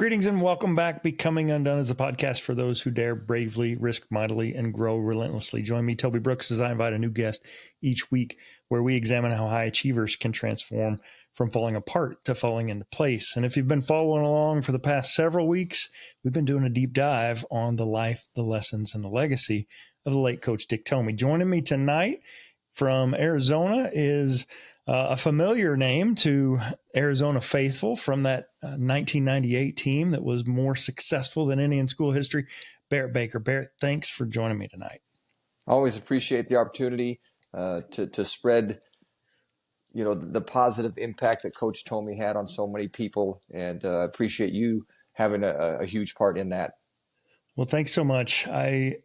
Greetings and welcome back. Becoming Undone is a podcast for those who dare bravely, risk mightily, and grow relentlessly. Join me, Toby Brooks, as I invite a new guest each week where we examine how high achievers can transform from falling apart to falling into place. And if you've been following along for the past several weeks, we've been doing a deep dive on the life, the lessons, and the legacy of the late Coach Dick Tomey. Joining me tonight from Arizona is a familiar name to Arizona faithful from that 1998 team that was more successful than any in school history, Barrett Baker. Barrett, thanks for joining me tonight. Always appreciate the opportunity to spread, the positive impact that Coach Tomey had on so many people, and appreciate you having a huge part in that. Well, thanks so much. I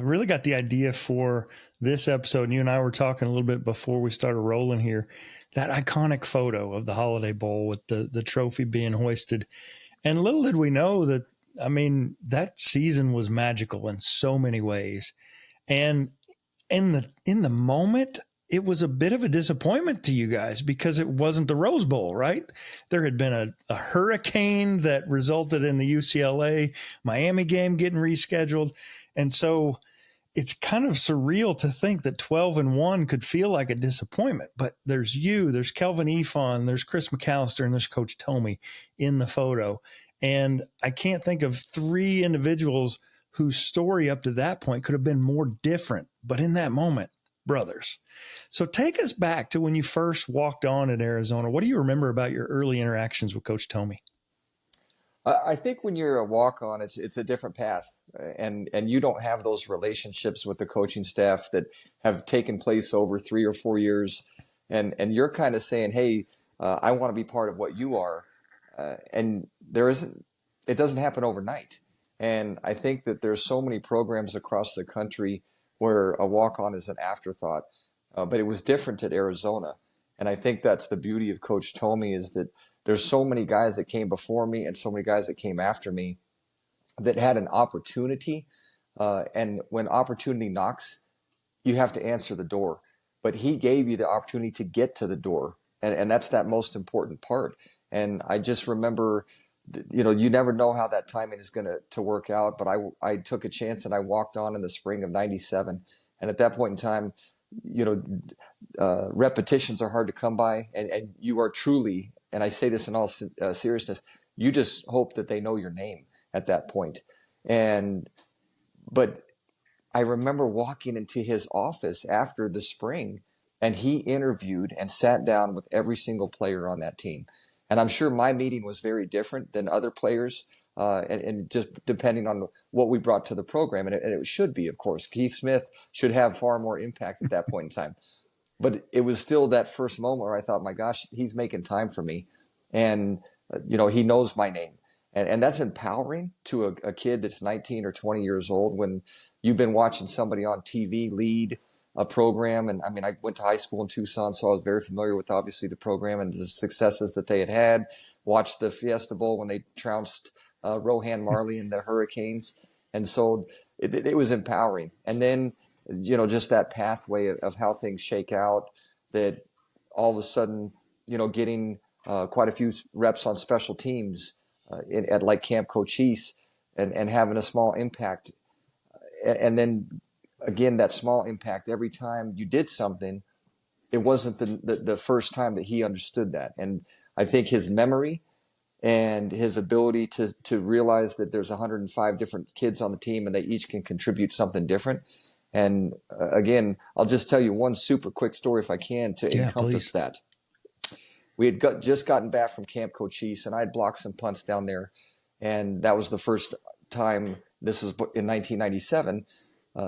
really got the idea for this episode, and you and I were talking a little bit before we started rolling here, that iconic photo of the Holiday Bowl with the trophy being hoisted. And little did we know that, that season was magical in so many ways. And in the moment, it was a bit of a disappointment to you guys because it wasn't the Rose Bowl, right? There had been a hurricane that resulted in the UCLA Miami game getting rescheduled. And so it's kind of surreal to think that 12-1 could feel like a disappointment, but there's Kelvin Efon, there's Chris McAllister, and there's Coach Tomey in the photo. And I can't think of three individuals whose story up to that point could have been more different, but in that moment, brothers. So take us back to when you first walked on at Arizona. What do you remember about your early interactions with Coach Tomey? I think when you're a walk-on, it's a different path, and you don't have those relationships with the coaching staff that have taken place over 3 or 4 years, and you're kind of saying, "Hey, I want to be part of what you are," and it doesn't happen overnight. And I think that there's so many programs across the country where a walk-on is an afterthought, but it was different at Arizona, and I think that's the beauty of Coach Tomey is that there's so many guys that came before me and so many guys that came after me that had an opportunity. And when opportunity knocks, you have to answer the door. But he gave you the opportunity to get to the door. And that's that most important part. And I just remember, you never know how that timing is going to work out. But I took a chance and I walked on in the spring of '97. And at that point in time, repetitions are hard to come by. And you are truly, and I say this in all seriousness, you just hope that they know your name at that point. But I remember walking into his office after the spring, and he interviewed and sat down with every single player on that team. And I'm sure my meeting was very different than other players, and just depending on what we brought to the program. And it should be, of course. Keith Smith should have far more impact at that point in time. But it was still that first moment where I thought, my gosh, he's making time for me. And, he knows my name. And that's empowering to a kid that's 19 or 20 years old when you've been watching somebody on TV lead a program. And I went to high school in Tucson, so I was very familiar with obviously the program and the successes that they had. Watched the Fiesta Bowl when they trounced Rohan Marley and the Hurricanes. And so it was empowering. And then, just that pathway of how things shake out, that all of a sudden, getting quite a few reps on special teams at like Camp Cochise and having a small impact. And then again, that small impact every time you did something, it wasn't the first time that he understood that. And I think his memory and his ability to realize that there's 105 different kids on the team and they each can contribute something different. And again, I'll just tell you one super quick story if I can to encompass that. We had just gotten back from Camp Cochise, and I'd blocked some punts down there. And that was the first time, this was in 1997,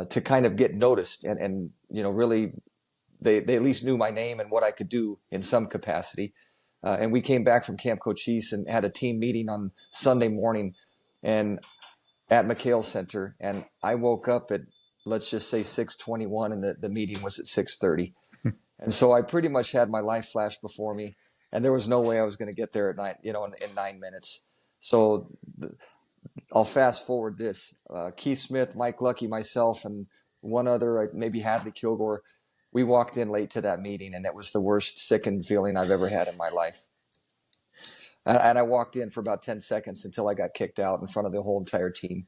to kind of get noticed. And really, they at least knew my name and what I could do in some capacity. And we came back from Camp Cochise and had a team meeting on Sunday morning and at McHale Center. And I woke up at, let's just say 6:21, and the meeting was at 6:30. And so I pretty much had my life flash before me, and there was no way I was going to get there at night, in 9 minutes. So I'll fast forward this. Keith Smith, Mike Lucky, myself, and one other, maybe Hadley Kilgore, we walked in late to that meeting, and it was the worst sickened feeling I've ever had in my life. And I walked in for about 10 seconds until I got kicked out in front of the whole entire team.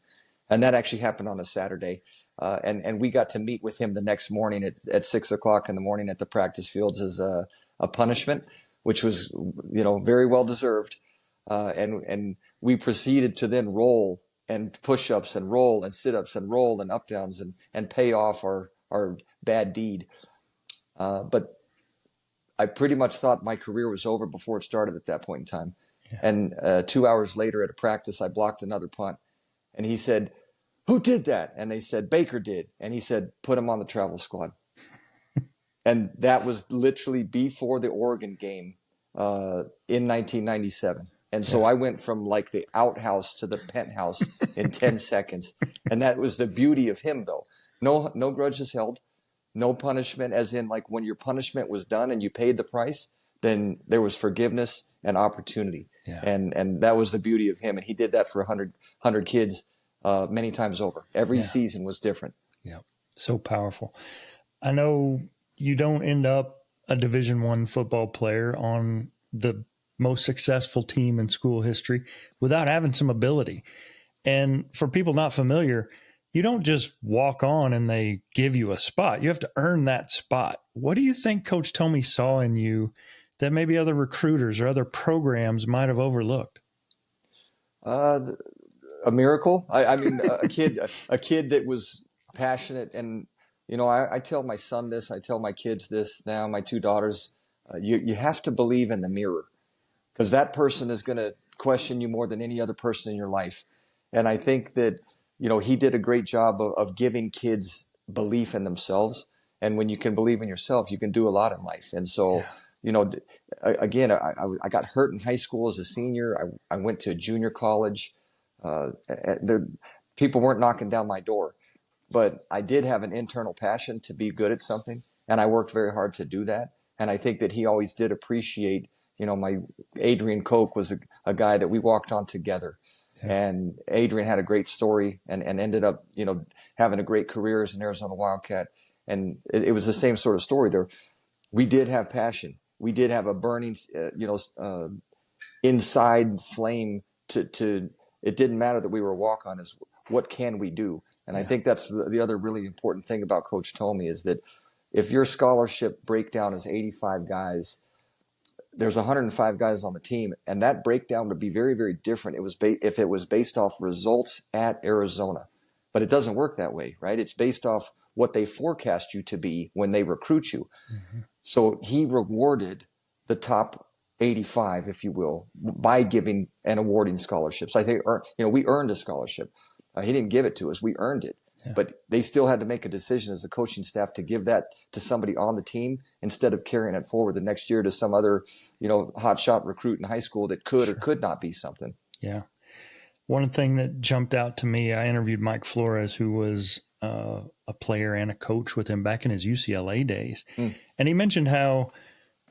And that actually happened on a Saturday. And we got to meet with him the next morning at 6 o'clock in the morning at the practice fields as a punishment, which was, very well deserved. And we proceeded to then roll and push-ups and roll and sit-ups and roll and up-downs and pay off our bad deed. But I pretty much thought my career was over before it started at that point in time. Yeah. And 2 hours later at a practice, I blocked another punt. And he said, "Who did that?" And they said, "Baker did." And he said, "Put him on the travel squad." And that was literally before the Oregon game in 1997. And so I went from like the outhouse to the penthouse in 10 seconds. And that was the beauty of him, though. No grudges held, no punishment, as in like when your punishment was done and you paid the price, then there was forgiveness and opportunity. Yeah. And that was the beauty of him. And he did that for 100 kids many times over. Every season was different. Yeah, so powerful. I know you don't end up a Division I football player on the most successful team in school history without having some ability. And for people not familiar, you don't just walk on and they give you a spot. You have to earn that spot. What do you think Coach Tomey saw in you that maybe other recruiters or other programs might have overlooked? A miracle. I mean, a kid that was passionate. And, I tell my son this, I tell my kids this now, my two daughters, you have to believe in the mirror, because that person is going to question you more than any other person in your life. And I think that, he did a great job of giving kids belief in themselves. And when you can believe in yourself, you can do a lot in life. And so, again, I got hurt in high school as a senior. I went to junior college. People weren't knocking down my door, but I did have an internal passion to be good at something. And I worked very hard to do that. And I think that he always did appreciate, my Adrian Koch was a guy that we walked on together. Yeah. And Adrian had a great story and ended up, having a great career as an Arizona Wildcat. And it was the same sort of story there. We did have passion. We did have a burning, inside flame to it didn't matter that we were a walk-on, is what can we do? And I think that's the other really important thing about Coach Tomey, is that if your scholarship breakdown is 85 guys, there's 105 guys on the team, and that breakdown would be very, very different. If it was based off results at Arizona, but it doesn't work that way, right? It's based off what they forecast you to be when they recruit you. Mm-hmm. So he rewarded the top 85, if you will, by giving and awarding scholarships. I think, we earned a scholarship. He didn't give it to us; we earned it. Yeah. But they still had to make a decision as a coaching staff to give that to somebody on the team instead of carrying it forward the next year to some other, hotshot recruit in high school that could or could not be something. Yeah. One thing that jumped out to me, I interviewed Mike Flores, who was a player and a coach with him back in his UCLA days. And he mentioned how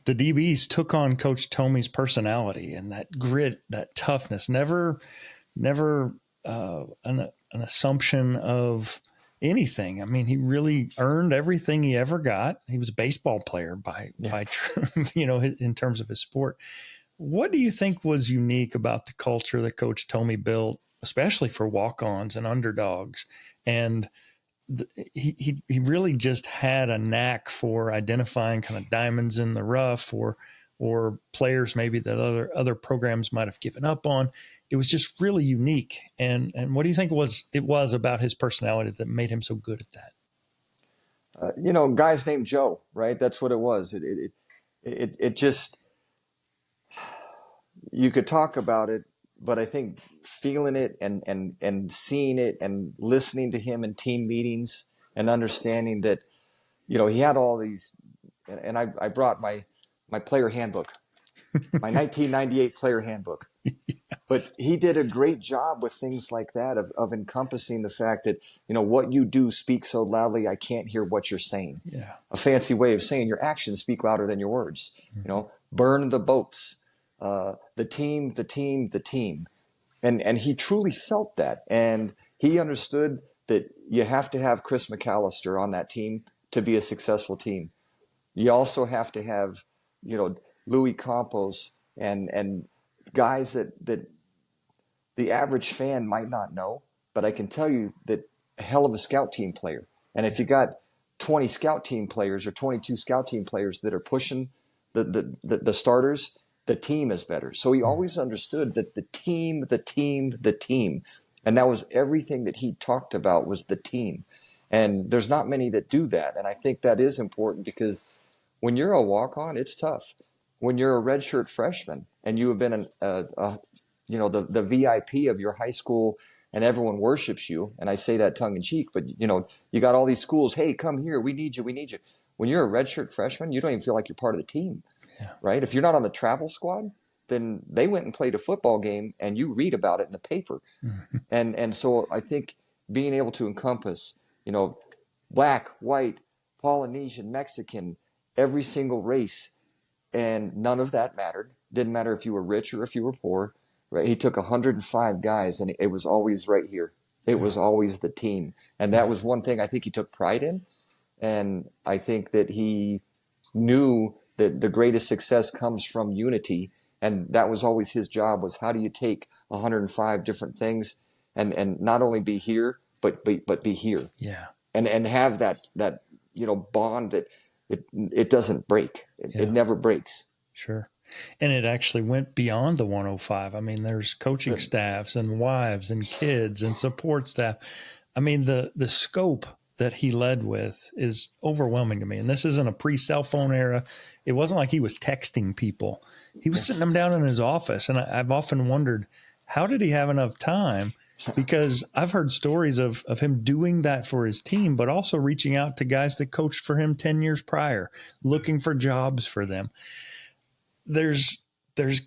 the DBs took on Coach Tomey's personality and that grit, that toughness, never an assumption of anything. I mean, he really earned everything he ever got. He was a baseball player by in terms of his sport. What do you think was unique about the culture that Coach Tomey built, especially for walk-ons and underdogs? And he really just had a knack for identifying kind of diamonds in the rough, or players maybe that other programs might have given up on. It was just really unique. And what do you think it was about his personality that made him so good at that? Guys named Joe, right? That's what it was. It just, you could talk about it, but I think feeling it and seeing it and listening to him in team meetings and understanding that, he had all these, and I brought my player handbook, my 1998 player handbook. Yes. But he did a great job with things like that of encompassing the fact that, what you do speaks so loudly, I can't hear what you're saying. Yeah. A fancy way of saying your actions speak louder than your words. Mm-hmm. Burn the boats, the team. And he truly felt that. And he understood that you have to have Chris McAllister on that team to be a successful team. You also have to have, Louis Campos and guys that the average fan might not know, but I can tell you that a hell of a scout team player. And if you got 20 scout team players or 22 scout team players that are pushing the starters, the team is better. So he always understood that the team, and that was everything that he talked about was the team. And there's not many that do that. And I think that is important because when you're a walk-on, it's tough. When you're a redshirt freshman and you have been the VIP of your high school and everyone worships you, and I say that tongue in cheek, but you got all these schools, hey, come here, we need you. When you're a redshirt freshman, you don't even feel like you're part of the team, right? If you're not on the travel squad, then they went and played a football game and you read about it in the paper. And so I think being able to encompass, black, white, Polynesian, Mexican, every single race, and none of that mattered. Didn't matter if you were rich or if you were poor. Right? He took 105 guys, and it was always right here. It was always the team, and that was one thing I think he took pride in. And I think that he knew that the greatest success comes from unity, and that was always his job. Was how do you take 105 different things and not only be here, but be here. Yeah. And have that bond that it doesn't break. It never breaks. Sure. And it actually went beyond the 105. I mean, there's coaching staffs and wives and kids and support staff. I mean, the scope that he led with is overwhelming to me. And this isn't a pre-cell phone era. It wasn't like he was texting people. He was sitting them down in his office. And I've often wondered, how did he have enough time? Because I've heard stories of him doing that for his team, but also reaching out to guys that coached for him 10 years prior, looking for jobs for them. There's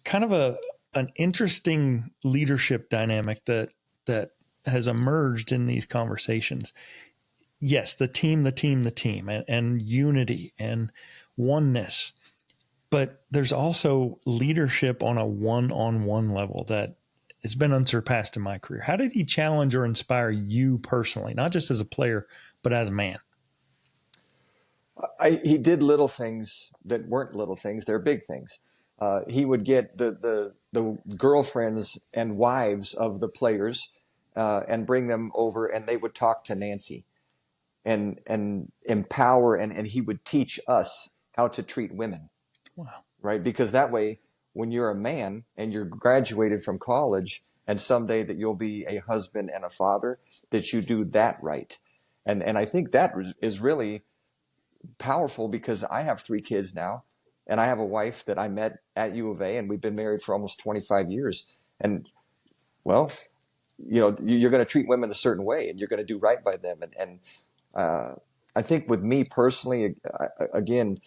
kind of an interesting leadership dynamic that has emerged in these conversations. Yes, the team, and unity and oneness. But there's also leadership on a one-on-one level that has been unsurpassed in my career. How did he challenge or inspire you personally, not just as a player, but as a man? He did little things that weren't little things. They're big things. He would get the girlfriends and wives of the players and bring them over, and they would talk to Nancy and empower, and he would teach us how to treat women. Wow. Right? Because that way, when you're a man and you're graduated from college and someday that you'll be a husband and a father, that you do that right. And I think that is really powerful because I have 3 kids now, and I have a wife that I met at U of A, and we've been married for almost 25 years. And well, you're going to treat women a certain way, and you're going to do right by them. And I think with me personally, again,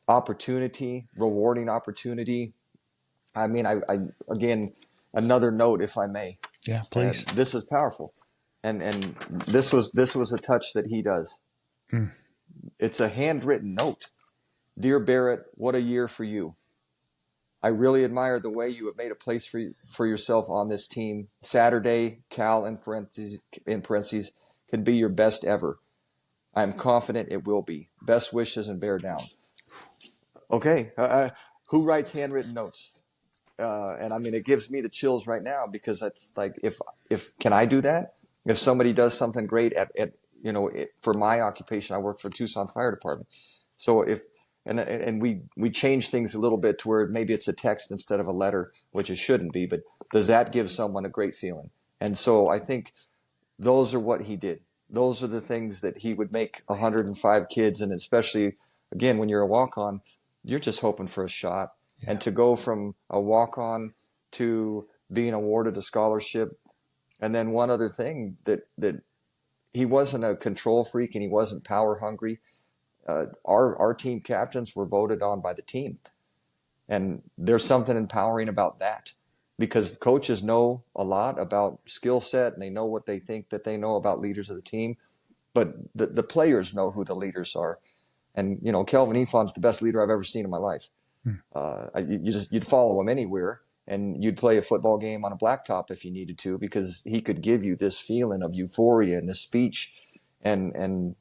rewarding opportunity. I mean, I again, another note, if I may. Yeah, please. This is powerful, and this was a touch that he does. It's a handwritten note. Dear Barrett, what a year for you. I really admire the way you have made a place for yourself on this team. Saturday, Cal in parentheses, can be your best ever. I am confident it will be. Best wishes and bear down. Okay, who writes handwritten notes? And I mean, it gives me the chills right now because it's like, if can I do that? If somebody does something great for my occupation, I work for Tucson Fire Department. So and we change things a little bit to where maybe it's a text instead of a letter, which it shouldn't be, but does that give someone a great feeling? And so I think those are what he did. Those are the things that he would make 105 kids, and especially, again, when you're a walk-on, you're just hoping for a shot. Yeah. And to go from a walk-on to being awarded a scholarship. And then one other thing, that he wasn't a control freak and he wasn't power hungry. Our team captains were voted on by the team. And there's something empowering about that, because coaches know a lot about skill set and they know what they think that they know about leaders of the team. But the players know who the leaders are. And, Kelvin Efon's the best leader I've ever seen in my life. You'd follow him anywhere, and you'd play a football game on a blacktop if you needed to, because he could give you this feeling of euphoria and this speech. And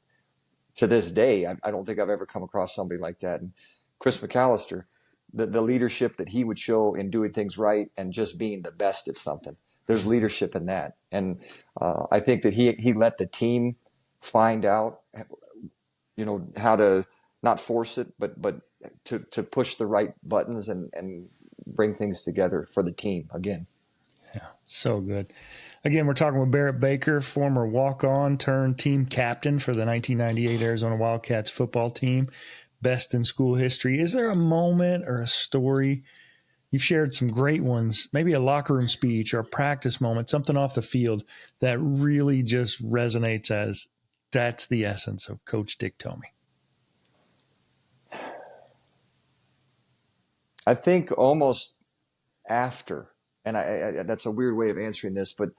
to this day, I don't think I've ever come across somebody like that. And Chris McAllister, the leadership that he would show in doing things right and just being the best at something. There's leadership in that. And I think that he let the team find out, how to not force it, but to push the right buttons and bring things together for the team again. Yeah, so good. Again, we're talking with Barrett Baker, former walk-on turned team captain for the 1998 Arizona Wildcats football team, best in school history. Is there a moment or a story? You've shared some great ones, maybe a locker room speech or a practice moment, something off the field that really just resonates as that's the essence of Coach Dick Tomey. I think almost after, and I that's a weird way of answering this, but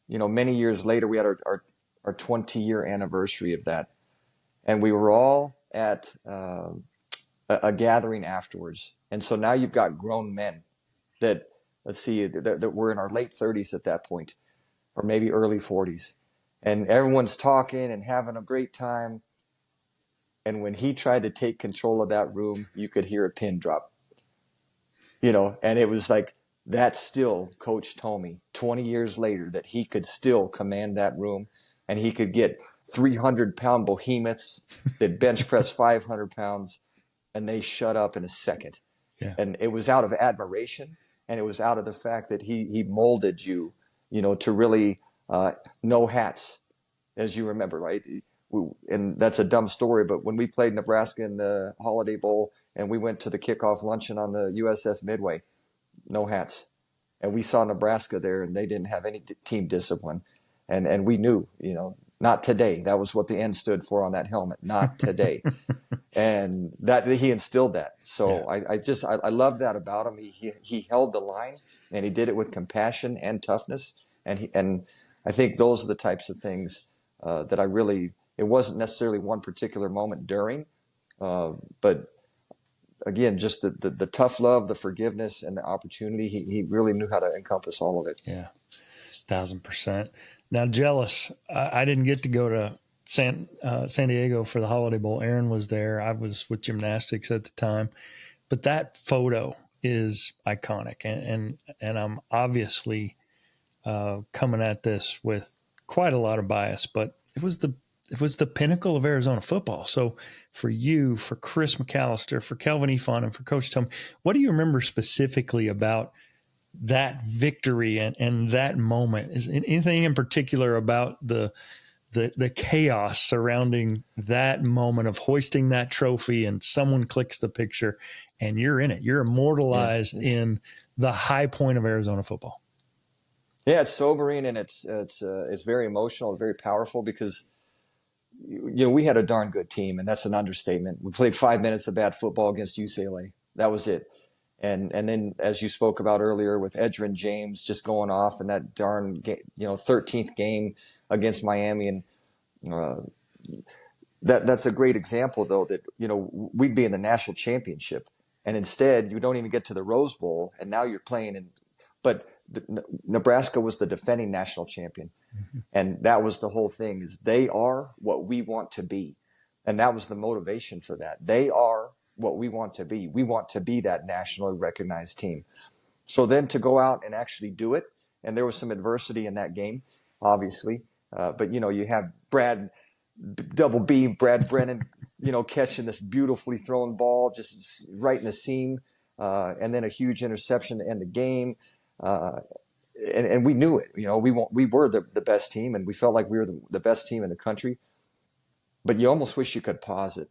many years later, we had our 20-year anniversary of that, and we were all at a gathering afterwards. And so now you've got grown men that, let's see, that were in our late 30s at that point, or maybe early 40s, and everyone's talking and having a great time. And when he tried to take control of that room, you could hear a pin drop, and it was like, that's still Coach Tomey 20 years later, that he could still command that room, and he could get 300-pound behemoths that bench press 500 pounds, and they shut up in a second. Yeah. And it was out of admiration, and it was out of the fact that he molded you, to really no hats, as you remember, right? And that's a dumb story, but when we played Nebraska in the Holiday Bowl and we went to the kickoff luncheon on the USS Midway, no hats. And we saw Nebraska there, and they didn't have any team discipline. And we knew, not today. That was what the N stood for on that helmet, not today. And that he instilled that. So yeah. I love that about him. He held the line, and he did it with compassion and toughness. And I think those are the types of things that I really, it wasn't necessarily one particular moment during, but again, just the tough love, the forgiveness, and the opportunity. He really knew how to encompass all of it. Yeah, 1,000%. Now, jealous. I didn't get to go to San Diego for the Holiday Bowl. Aaron was there. I was with gymnastics at the time. But that photo is iconic. And I'm obviously coming at this with quite a lot of bias, but it was the pinnacle of Arizona football. So for you, for Chris McAllister, for Kelvin Efon, and for Coach Tomey, what do you remember specifically about that victory and that moment? Is anything in particular about the chaos surrounding that moment of hoisting that trophy and someone clicks the picture and you're in it? You're immortalized in the high point of Arizona football. Yeah, it's sobering, and it's very emotional, very powerful, because we had a darn good team, and that's an understatement. We played 5 minutes of bad football against UCLA. That was it. And then, as you spoke about earlier, with Edgerrin James just going off in that darn 13th game against Miami, and that's a great example, though, that we'd be in the national championship, and instead you don't even get to the Rose Bowl, and now you're playing in. But Nebraska was the defending national champion. Mm-hmm. And that was the whole thing, is they are what we want to be. And that was the motivation for that. They are what we want to be. We want to be that nationally recognized team. So then to go out and actually do it, and there was some adversity in that game, obviously. But, you have Brad Brennan, catching this beautifully thrown ball just right in the seam, and then a huge interception to end the game. And we knew it. We were the best team, and we felt like we were the best team in the country. But you almost wish you could pause it,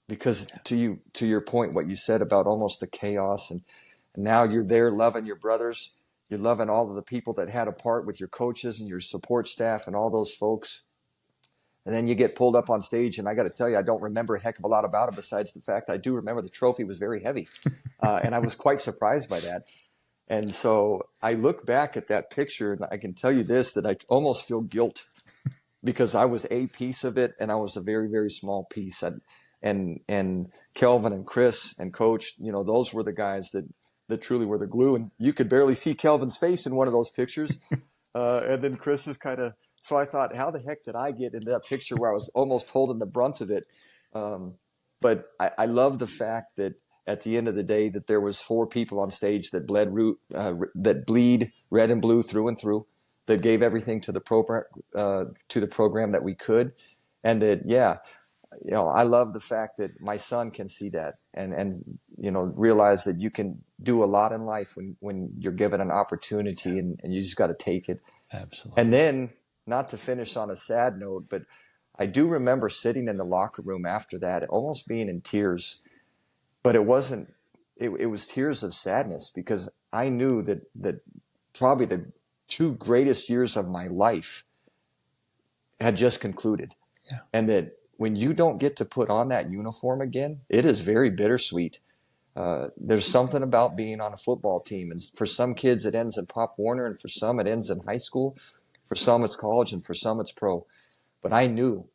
because to your point, what you said about almost the chaos, and now you're there loving your brothers, you're loving all of the people that had a part with your coaches and your support staff and all those folks. And then you get pulled up on stage, and I got to tell you, I don't remember a heck of a lot about it, besides the fact I do remember the trophy was very heavy, and I was quite surprised by that. And so I look back at that picture, and I can tell you this, that I almost feel guilt, because I was a piece of it, and I was a very, very small piece. And Kelvin and Chris and Coach, those were the guys that truly were the glue. And you could barely see Kelvin's face in one of those pictures. And then Chris is kind of, so I thought, how the heck did I get into that picture where I was almost holding the brunt of it? But I love the fact that at the end of the day that there was 4 people on stage that that bleed red and blue through and through, that gave everything to the program that we could, and that I love the fact that my son can see that and realize that you can do a lot in life when you're given an opportunity, and you just got to take it. Absolutely. And then, not to finish on a sad note, but I do remember sitting in the locker room after that, almost being in tears, but it wasn't, it was tears of sadness, because I knew that probably the 2 greatest years of my life had just concluded. Yeah. And that when you don't get to put on that uniform again, it is very bittersweet. There's something about being on a football team. And for some kids, it ends in Pop Warner, and for some, it ends in high school. For some, it's college, and for some, it's pro. But I knew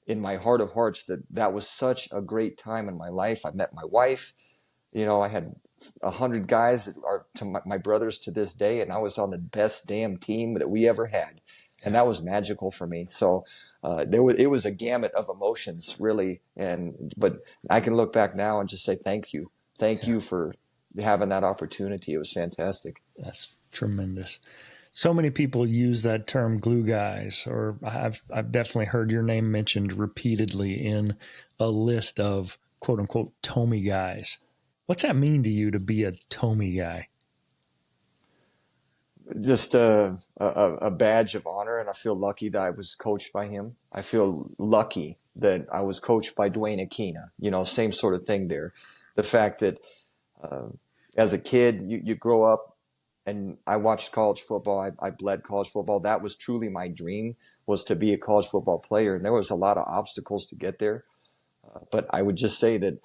in my heart of hearts that was such a great time in my life. I met my wife. I had 100 guys that are to my brothers to this day, and I was on the best damn team that we ever had. And that was magical for me. So it was a gamut of emotions, really. But I can look back now and just say thank you. Thank you for having that opportunity. It was fantastic. That's tremendous. So many people use that term, glue guys, or I've definitely heard your name mentioned repeatedly in a list of quote unquote Tomey guys. What's that mean to you to be a Tomey guy? Just a badge of honor, and I feel lucky that I was coached by him. I feel lucky that I was coached by Dwayne Aquina. Same sort of thing there. The fact that as a kid, you grow up, and I watched college football. I bled college football. That was truly my dream, was to be a college football player. And there was a lot of obstacles to get there. But I would just say that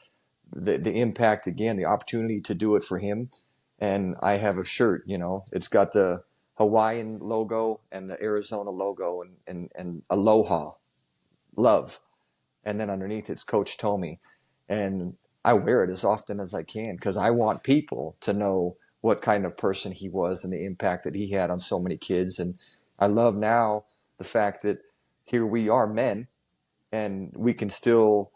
the impact, again, the opportunity to do it for him. And I have a shirt, it's got the Hawaiian logo and the Arizona logo and aloha, love. And then underneath it's Coach Tomey. And I wear it as often as I can, because I want people to know what kind of person he was and the impact that he had on so many kids. And I love now the fact that here we are, men, and we can still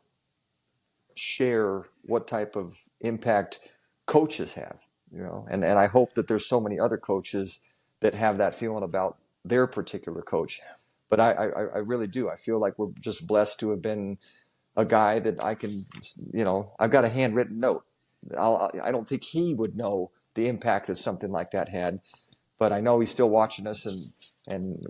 share what type of impact coaches have, and I hope that there's so many other coaches that have that feeling about their particular coach. But I really do. I feel like we're just blessed to have been a guy that I can, I've got a handwritten note. I don't think he would know the impact that something like that had, but I know he's still watching us and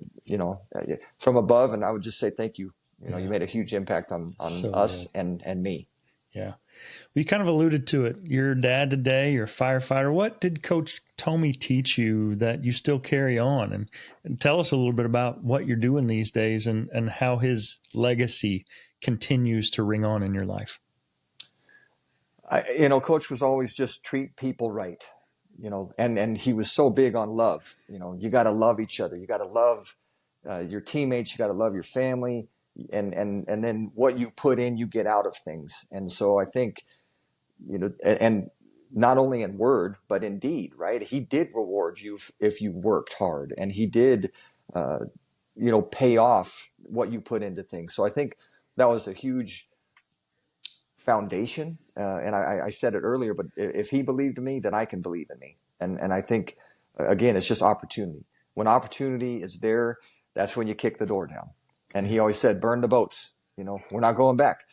from above. And I would just say thank you. You made a huge impact on So us good. and me. Yeah. You kind of alluded to it. Your dad today, you're a firefighter. What did Coach Tomey teach you that you still carry on? And tell us a little bit about what you're doing these days and how his legacy continues to ring on in your life. Coach was always just treat people right, and he was so big on love. You got to love each other. You got to love your teammates. You got to love your family. And then what you put in, you get out of things. And so I think, and not only in word, but in deed, right? He did reward you if you worked hard, and he did, pay off what you put into things. So I think that was a huge foundation. And I said it earlier, but if he believed in me, then I can believe in me. And I think, again, it's just opportunity. When opportunity is there, that's when you kick the door down. And he always said, burn the boats, we're not going back.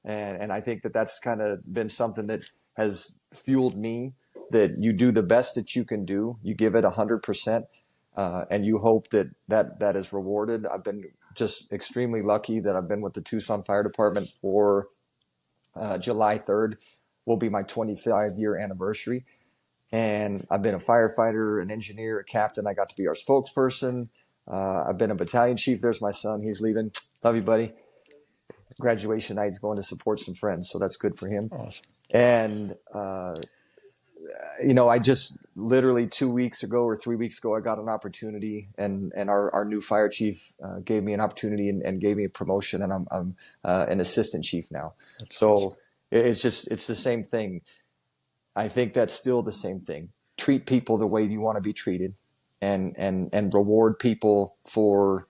And I think that that's kind of been something that has fueled me, that you do the best that you can do. You give it 100%, and you hope that is rewarded. I've been just extremely lucky that I've been with the Tucson Fire Department for July 3rd will be my 25-year anniversary. And I've been a firefighter, an engineer, a captain. I got to be our spokesperson. I've been a battalion chief. There's my son. He's leaving. Love you, buddy. Graduation night, he's going to support some friends, so that's good for him. Awesome. And I just literally 2 weeks ago or 3 weeks ago, I got an opportunity, and our new fire chief gave me an opportunity and gave me a promotion, and I'm an assistant chief now. That's so awesome. It's the same thing. I think that's still the same thing. Treat people the way you want to be treated, and reward people for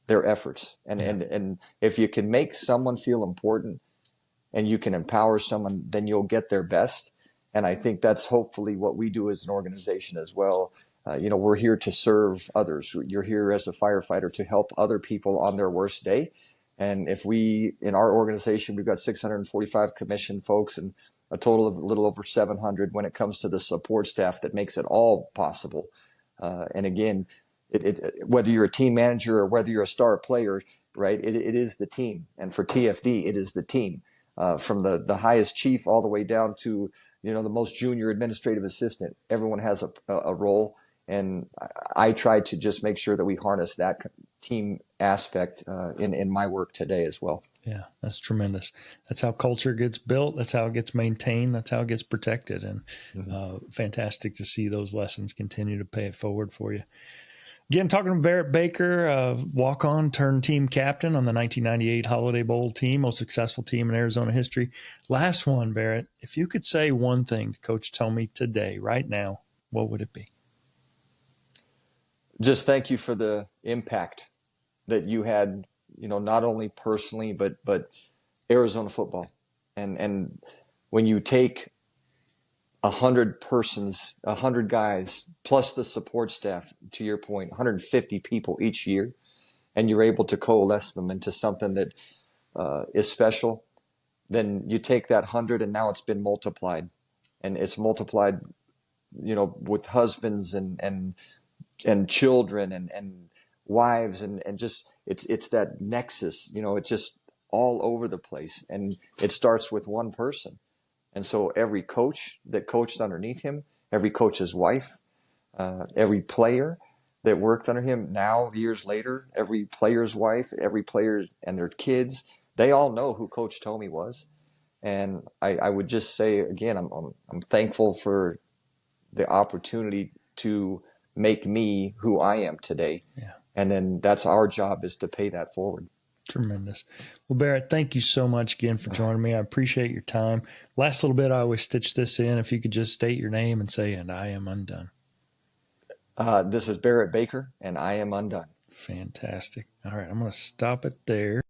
their efforts. And if you can make someone feel important, and you can empower someone, then you'll get their best. And I think that's hopefully what we do as an organization as well. We're here to serve others. You're here as a firefighter to help other people on their worst day. And if in our organization, we've got 645 commissioned folks and a total of a little over 700 when it comes to the support staff that makes it all possible. And again, whether you're a team manager or whether you're a star player, right, it is the team. And for TFD, it is the team. From the highest chief all the way down to, the most junior administrative assistant. Everyone has a role. And I try to just make sure that we harness that team aspect in my work today as well. Yeah, that's tremendous. That's how culture gets built. That's how it gets maintained. That's how it gets protected. And fantastic to see those lessons continue to pay it forward for you. Again, talking to Barrett Baker, walk-on turned team captain on the 1998 Holiday Bowl team, most successful team in Arizona history. Last one, Barrett, if you could say one thing to Coach Tomey today, right now, what would it be? Just thank you for the impact that you had, not only personally, but Arizona football. And when you take 100 persons, 100 guys, plus the support staff, to your point, 150 people each year, and you're able to coalesce them into something that is special, then you take that 100 and now it's been multiplied. And it's multiplied, with husbands and children and wives and just it's that nexus, it's just all over the place, and it starts with one person. And so every coach that coached underneath him, every coach's wife, every player that worked under him, now years later, every player's wife, every player and their kids, they all know who Coach Tomey was. And I would just say again, I'm thankful for the opportunity to make me who I am today. Yeah. And then that's our job, is to pay that forward. Tremendous. Well, Barrett, thank you so much again for joining me. I appreciate your time. Last little bit, I always stitch this in. If you could just state your name and say, "And I am undone." This is Barrett Baker, and I am undone. Fantastic. All right, I'm going to stop it there.